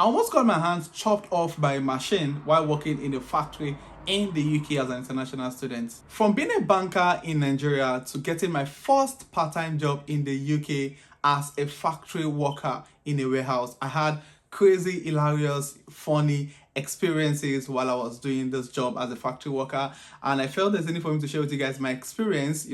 I almost got my hands chopped off by a machine while working in a factory in the UK as an international student. From being a banker in Nigeria to getting my first part-time job in the UK as a factory worker in a warehouse, I had crazy, hilarious, funny experiences while I was doing this job as a factory worker, and I felt there's any for me to share with you guys my experience,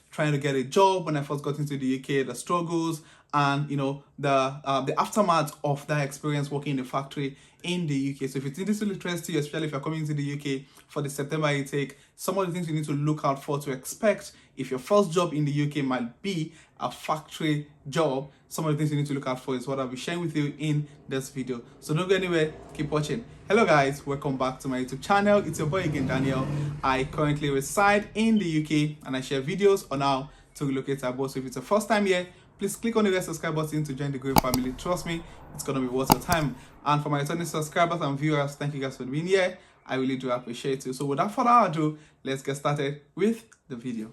trying to get a job when I first got into the UK, the struggles, and the aftermath of that experience working in the factory in the UK. So if you think this will interest you, especially if you're coming to the UK for the September intake, some of the things you need to look out for to expect if your first job in the UK might be a factory job, some of the things you need to look out for is what I'll be sharing with you in this video. So don't go anywhere, keep watching. Hello guys, welcome back to my YouTube channel. It's your boy again, Daniel. I currently reside in the UK and I share videos on how to relocate abroad. So if it's your first time here, please click on the red subscribe button to join the growing family. Trust me, it's gonna be worth your time. And for my returning subscribers and viewers, thank you guys for being here. I really do appreciate you. So without further ado, let's get started with the video.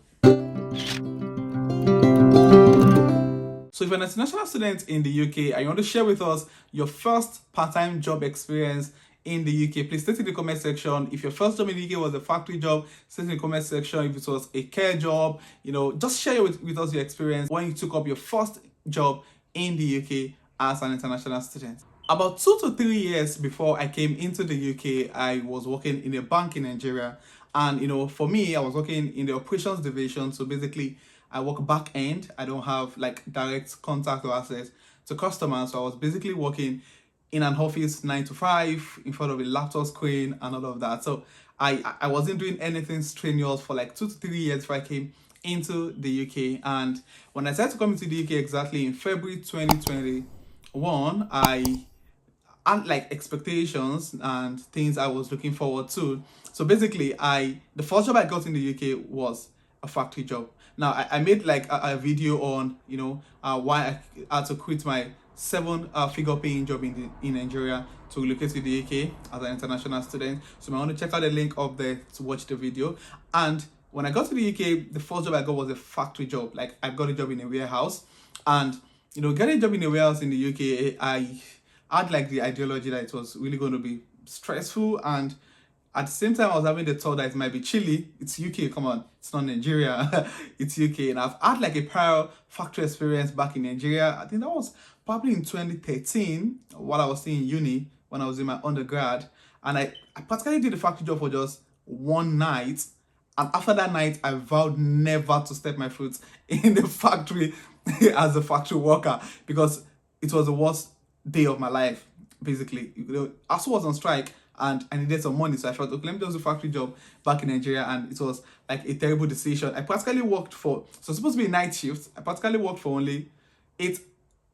So if you're an international student in the UK and you want to share with us your first part-time job experience in the UK, please state in the comment section. If your first job in the UK was a factory job, state in the comment section. If it was a care job, just share with us your experience when you took up your first job in the UK as an international student. About 2 to 3 years before I came into the UK, I was working in a bank in Nigeria. And for me, I was working in the operations division. So basically, I work back end. I don't have like direct contact or access to customers. So I was basically working in an office 9 to 5 in front of a laptop screen and all of that. So I wasn't doing anything strenuous for like 2 to 3 years before I came into the UK. And when I started to come into the UK exactly in February 2021, I had like expectations and things I was looking forward to. So basically, the first job I got in the UK was a factory job. Now I made like a video on why I had to quit my 7-figure paying job in Nigeria to relocate to the UK as an international student. So I want to check out the link up there to watch the video. And when I got to the UK, the first job I got was a factory job. Like I got a job in a warehouse, and getting a job in a warehouse in the UK, I had like the ideology that it was really going to be stressful, and at the same time I was having the thought that it might be chilly. It's UK, come on, it's not Nigeria. It's UK. And I've had like a prior factory experience back in Nigeria. I think that was probably in 2013 while I was still in uni, when I was in my undergrad. And I practically did the factory job for just one night, and after that night I vowed never to step my foot in the factory as a factory worker, because it was the worst day of my life. Basically, I also was on strike and I needed some money, so I thought, okay, let me do a factory job back in Nigeria. And it was like a terrible decision. I practically worked so it's supposed to be a night shift. I practically worked for only 8.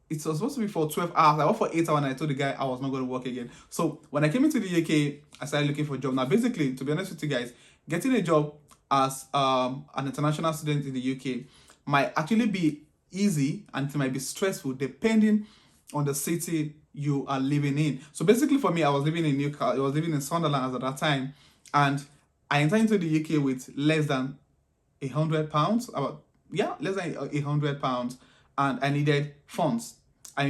It was supposed to be for 12 hours. I worked for 8 hours and I told the guy I was not going to work again. So when I came into the UK, I started looking for a job. Now basically, to be honest with you guys, getting a job as an international student in the UK might actually be easy and it might be stressful depending on the city you are living in. So basically for me, I was living in Newcastle, I was living in Sunderland at that time, and I entered into the UK with less than £100, less than £100, and I needed funds. I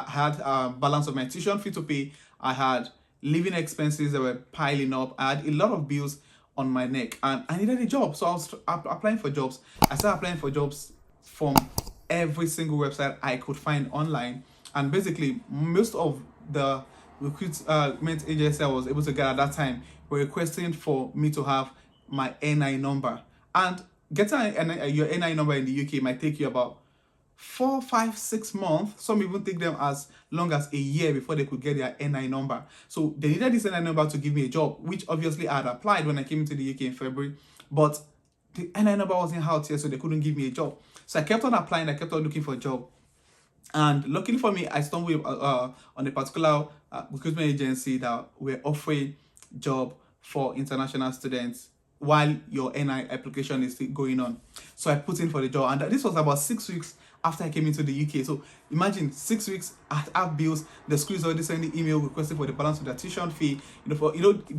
had a balance of my tuition fee to pay. I had living expenses that were piling up. I had a lot of bills on my neck, and I needed a job. So I was applying for jobs. I started applying for jobs from every single website I could find online. And basically, most of the recruitment agency I was able to get at that time were requesting for me to have my NI number. And getting your NI number in the UK might take you about 4, 5, 6 months. Some even take them as long as a year before they could get their NI number. So they needed this NI number to give me a job, which obviously I had applied when I came into the UK in February. But the NI number wasn't out here, so they couldn't give me a job. So I kept on applying, I kept on looking for a job. And luckily for me, I stumbled on a particular recruitment agency that were offering job for international students while your NI application is still going on. So I put in for the job, and this was about 6 weeks after I came into the UK. So imagine 6 weeks, I have bills, the school is already sending email requesting for the balance of their tuition fee.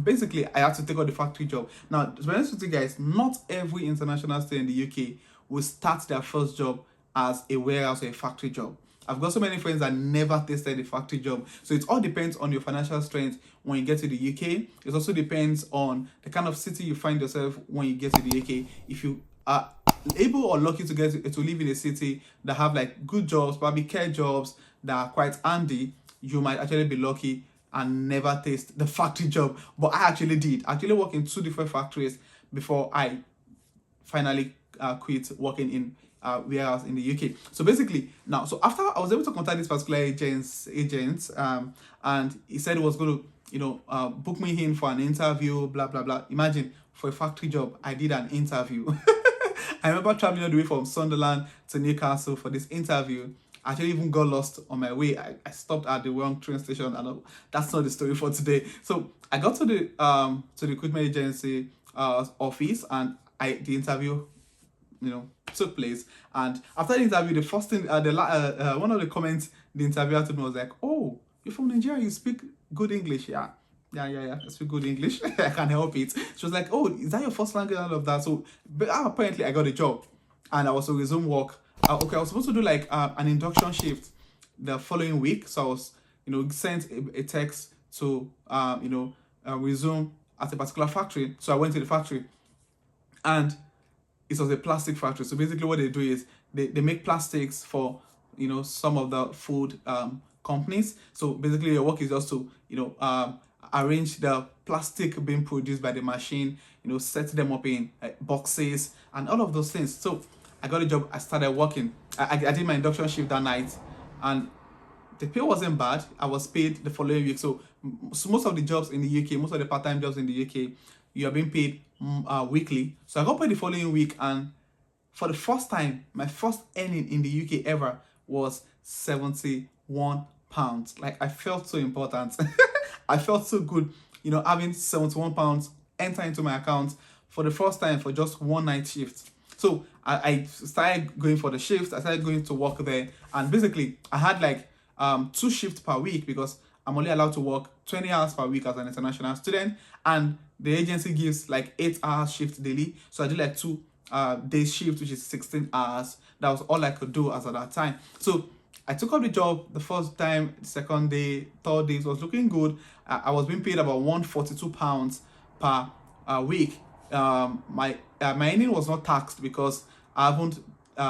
Basically I had to take on the factory job. Now, to be honest with you guys, not every international student in the UK will start their first job as a warehouse or a factory job. I've got so many friends that never tasted a factory job. So it all depends on your financial strength when you get to the UK. It also depends on the kind of city you find yourself when you get to the UK. If you are able or lucky to live in a city that have like good jobs, probably care jobs that are quite handy, you might actually be lucky and never taste the factory job. But I actually did. I actually worked in 2 different factories before I finally quit working in warehouse in the UK. So basically, now, so after I was able to contact this particular agent, and he said he was going to, book me in for an interview, blah blah blah. Imagine, for a factory job, I did an interview. I remember traveling all the way from Sunderland to Newcastle for this interview. I actually even got lost on my way. I stopped at the wrong train station, and that's not the story for today. So I got to the recruitment agency office, and the interview, took place. And after the interview, the first thing, one of the comments the interviewer told me was like, "Oh, you're from Nigeria, you speak good English." Yeah, I speak good English. I can't help it. She was like, "Oh, is that your first language?" And all of that. So, but apparently I got a job, and I was to resume work. Okay, I was supposed to do like an induction shift the following week. So I was, sent a text to, resume at a particular factory. So I went to the factory, and it was a plastic factory. So basically what they do is they make plastics for, some of the food companies. So basically your work is just to, arrange the plastic being produced by the machine, set them up in boxes and all of those things. So I got a job. I started working. I did my induction shift that night, and the pay wasn't bad. I was paid the following week. So most of the jobs in the UK, most of the part-time jobs in the UK, you are being paid weekly. So I got paid the following week, and for the first time, my first earning in the UK ever was £71. Like, I felt so important. I felt so good, having £71 enter into my account for the first time for just one night shift. So I started going for the shift. I started going to work there, and basically I had like 2 shifts per week, because I'm only allowed to work 20 hours per week as an international student, and the agency gives like 8-hour shift daily. So I did like 2 day shift, which is 16 hours. That was all I could do as at that time. So I took up the job the first time, the second day, third day. It was looking good. I was being paid about £142 per week. My earning was not taxed because I haven't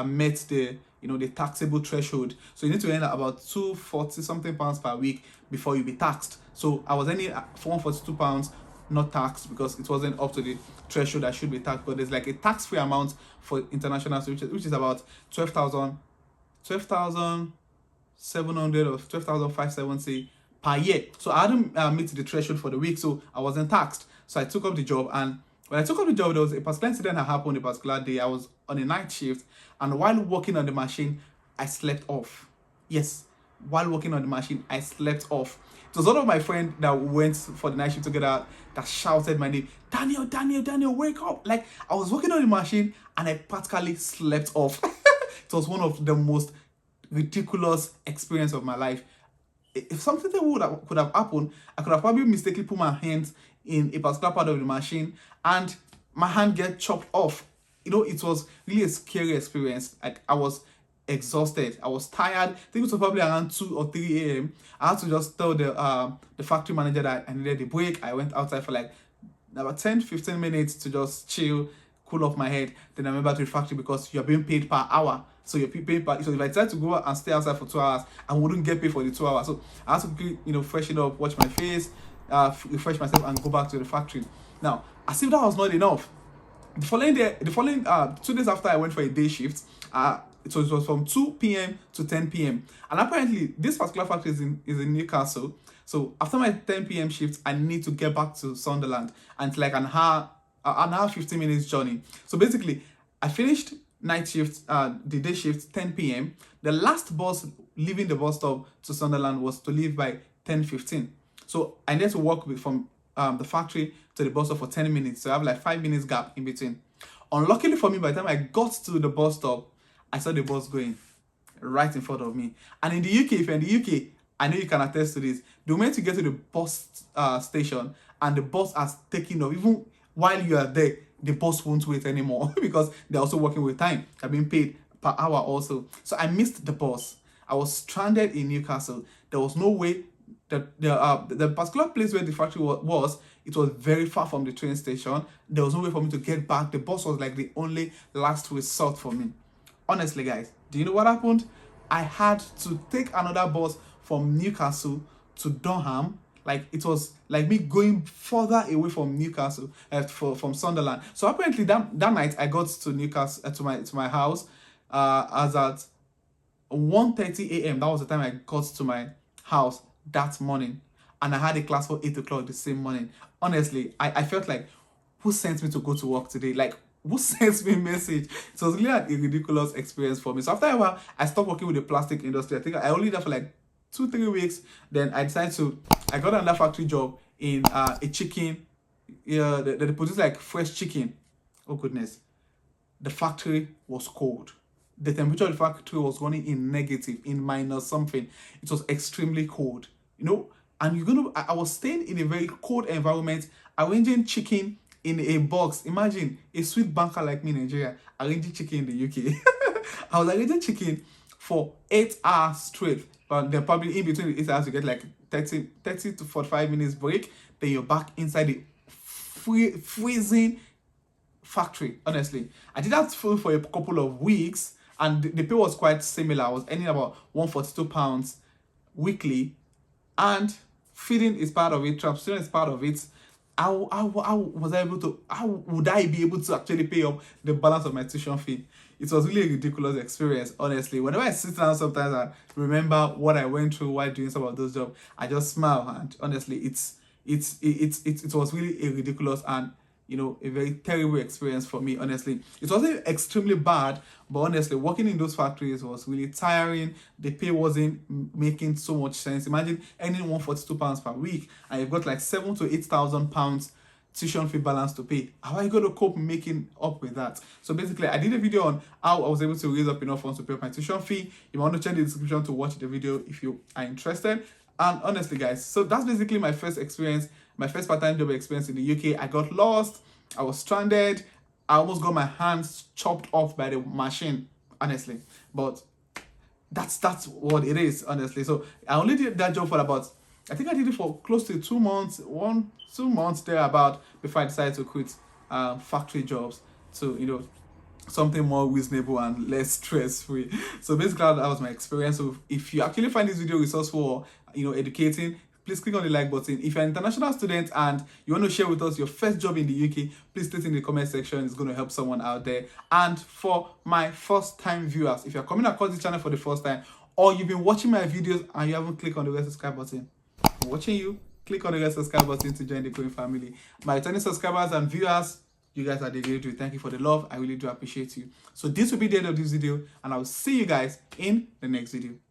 met the the taxable threshold. So you need to earn about £240 something per week before you be taxed. So I was earning £142, not taxed, because it wasn't up to the threshold I should be taxed. But there's like a tax-free amount for international, which is about 12,700 or 12,570 per year. So I hadn't met the threshold for the week, so I wasn't taxed. So I took up the job, and when I took up the job, there was a particular incident that happened a particular day. I was on a night shift, and while working on the machine, I slept off. Yes, while working on the machine, I slept off. It was one of my friends that went for the night shift together that shouted my name, Daniel, wake up. Like, I was working on the machine and I practically slept off. It was one of the most ridiculous experience of my life. If something could have happened, I could have probably mistakenly put my hands in a particular part of the machine and my hand get chopped off. It was really a scary experience. Like, I was exhausted, I was tired. I think it was probably around 2 or 3 a.m. I had to just tell the factory manager that I needed a break. I went outside for like about 10-15 minutes to just chill, cool off my head. Then I went back to the factory, because you're being paid per hour. So you're paid per, so if I decided to go and stay outside for 2 hours, I wouldn't get paid for the 2 hours. So I had to quickly, freshen up, wash my face, refresh myself, and go back to the factory. Now, as if that was not enough, the following 2 days after I went for a day shift, it was from 2 p.m. to 10 p.m. And apparently, this particular factory is in Newcastle. So after my 10 p.m. shift, I need to get back to Sunderland, and it's like an hour 15 minutes journey. So basically, I finished night shift, the day shift, 10 p.m. The last bus leaving the bus stop to Sunderland was to leave by 10:15. So I need to walk from the factory to the bus stop for 10 minutes. So I have like 5 minutes gap in between. Unluckily for me, by the time I got to the bus stop, I saw the bus going right in front of me. And in the UK, if you're in the UK, I know you can attest to this. The moment you get to the bus station and the bus has taken off, even while you are there, the bus won't wait anymore because they're also working with time. They're being paid per hour also. So I missed the bus. I was stranded in Newcastle. There was no way that the particular place where the factory was, it was very far from the train station. There was no way for me to get back. The bus was like the only last resort for me. Honestly, guys, do you know what happened? I had to take another bus from Newcastle to Durham. Like, it was like me going further away from Newcastle, from Sunderland. So apparently that night I got to Newcastle, to my house as at 1:30 a.m. That was the time I got to my house that morning, and I had a class for 8 o'clock the same morning. Honestly, I felt like, who sent me to go to work today? Like, who sent me a message? It was really a ridiculous experience for me. So after a while, I stopped working with the plastic industry. I think I only did that for like 2-3 weeks. Then I got another factory job in a chicken. Yeah, they produce like fresh chicken. Oh goodness, the factory was cold. The temperature of the factory was running in negative, in minus something. It was extremely cold, you know. And I was staying in a very cold environment, arranging chicken in a box. Imagine a sweet banker like me in Nigeria arranging chicken in the UK. I was arranging chicken for 8 hours straight, but then probably in between the 8 hours you get like 30 to 45 minutes break. Then you're back inside the freezing factory. Honestly, I did that for a couple of weeks, and the pay was quite similar. I was earning about £142 weekly, and feeding is part of it, transportation is part of it. How would I be able to actually pay up the balance of my tuition fee? It was really a ridiculous experience, honestly. Whenever I sit down sometimes and remember what I went through while doing some of those jobs, I just smile. And honestly, it was really a ridiculous and, you know, a very terrible experience for me. Honestly, it wasn't extremely bad, but honestly, working in those factories was really tiring. The pay wasn't making so much sense. Imagine earning £142 per week, and you've got like £7,000 to £8,000 tuition fee balance to pay. How are you going to cope making up with that? So basically, I did a video on how I was able to raise up enough funds to pay my tuition fee. You want to check the description to watch the video if you are interested. And honestly, guys, so that's basically my first experience, my first part-time job experience in the UK. I got lost, I was stranded, I almost got my hands chopped off by the machine, honestly. But that's what it is, honestly. So I only did that job for about, I think I did it for close to 2 months, 2 months thereabout, before I decided to quit factory jobs to, you know, something more reasonable and less stress-free. So basically that was my experience. So if you actually find this video resourceful or, you know, educating, please click on the like button. If you're an international student and you want to share with us your first job in the UK, please state in the comment section. It's going to help someone out there. And for my first time viewers, if you're coming across this channel for the first time, or you've been watching my videos and you haven't clicked on the red subscribe button, I'm watching you. Click on the red subscribe button to join the growing family. My returning subscribers and viewers, you guys are the great. Thank you for the love. I really do appreciate you. So this will be the end of this video, and I will see you guys in the next video.